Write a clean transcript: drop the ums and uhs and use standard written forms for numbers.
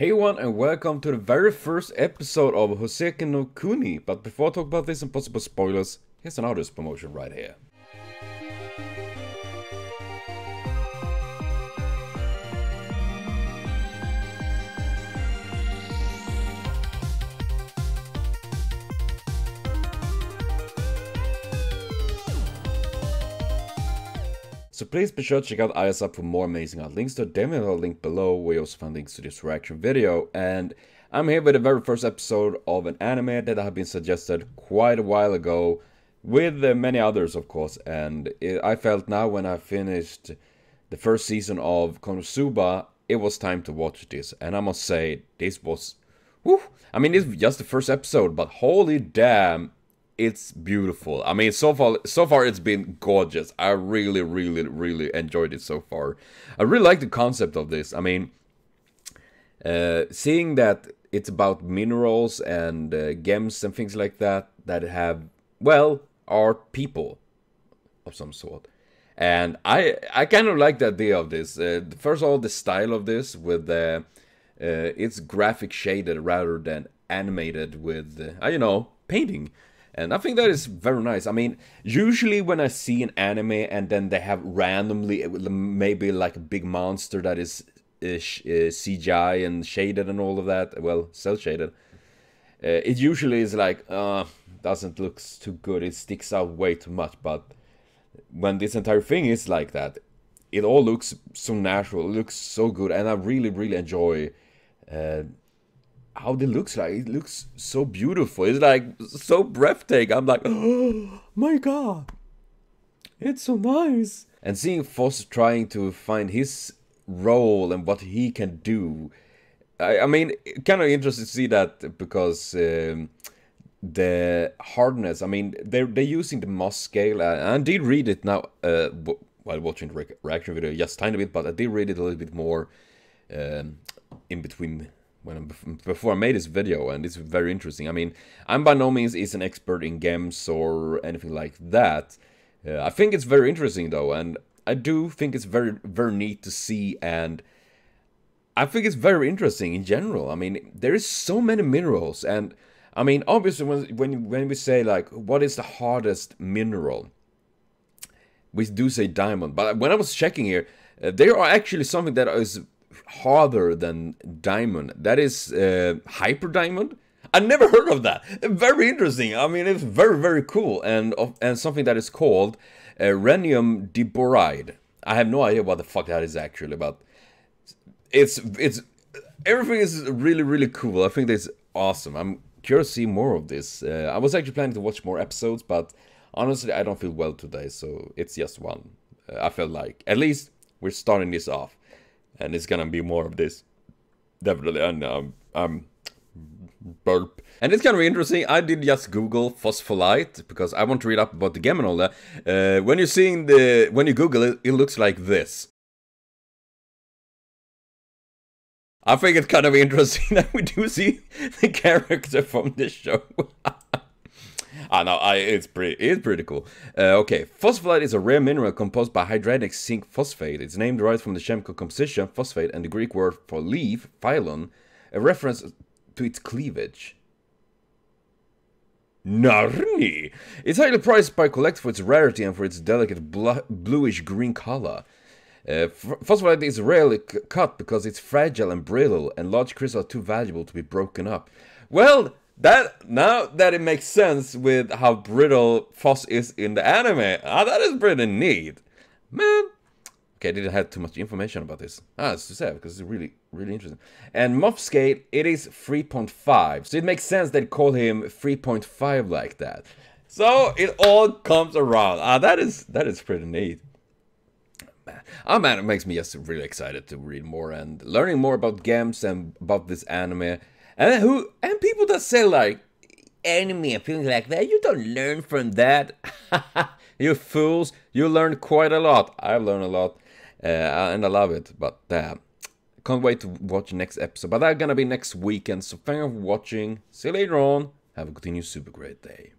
Hey everyone, and welcome to the very first episode of Houseki no Kuni. But before I talk about this and possible spoilers, here's an artist promotion right here. So please be sure to check out ISUp for more amazing art. Links to the demo are linked below, where you also find links to this reaction video. And I'm here with the very first episode of an anime that have been suggested quite a while ago, with many others of course. And I felt now when I finished the first season of Konosuba, it was time to watch this. And I must say, this was... whew, I mean, this was just the first episode, but holy damn, it's beautiful. I mean, so far it's been gorgeous. I really enjoyed it so far. I really like the concept of this. I mean, seeing that it's about minerals and gems and things like that have, well, are people of some sort. And I kind of like the idea of this. First of all, the style of this with it's graphic shaded rather than animated with, you know, painting. And I think that is very nice. I mean, usually when I see an anime and then they have randomly, maybe like a big monster that is CGI and shaded and all of that, well, cel shaded, it usually is like, doesn't look too good, it sticks out way too much. But when this entire thing is like that, it all looks so natural, it looks so good, and I really enjoy how it looks like. It looks so beautiful. It's like so breathtaking. I'm like, oh my god, it's so nice. And seeing Foss trying to find his role and what he can do, I mean, kind of interested to see that, because the hardness, I mean, they're using the Moss scale, and I did read it now while watching the reaction video, just tiny bit, but I did read it a little bit more in between before I made this video, and it's very interesting. I mean, I'm by no means an expert in gems or anything like that. I think it's very interesting though, and I do think it's very neat to see, and I think it's very interesting in general. I mean, there is so many minerals, and I mean, obviously when we say like, what is the hardest mineral, we do say diamond, but when I was checking here, there are actually something that is harder than diamond. That is hyper diamond. I never heard of that. Very interesting. I mean, it's very cool, and something that is called rhenium diboride. I have no idea what the fuck that is actually, but it's everything is really cool. I think that's awesome. I'm curious to see more of this. I was actually planning to watch more episodes, but honestly, I don't feel well today, so it's just one. I felt like at least we're starting this off. And it's gonna be more of this, definitely. And burp. And it's kind of interesting. I did just Google phospholite because I want to read up about the gem and all that. When you Google it, it looks like this. I think it's kind of interesting that we do see the character from this show. I know, it's pretty cool. Okay, phospholite is a rare mineral composed by hydridic zinc phosphate. Its name derives from the chemical composition, phosphate, and the Greek word for leaf, phylon, a reference to its cleavage. Narni! It's highly prized by collectors for its rarity and for its delicate bluish-green color. Phospholite is rarely cut because it's fragile and brittle, and large crystals are too valuable to be broken up. Well, now that it makes sense with how brittle Foss is in the anime. That is pretty neat. Man. Okay, I didn't have too much information about this. It's too sad because it's really interesting. And Muff scale, it is 3.5. So it makes sense they call him 3.5 like that. So it all comes around. That is pretty neat. Man, it makes me just really excited to read more and learning more about gems and about this anime. And people that say like anime and things like that, you don't learn from that. You fools, you learn quite a lot. I've learned a lot, and I love it. But can't wait to watch the next episode. But that's gonna be next weekend. So thank you for watching. See you later on. Have a continued super great day.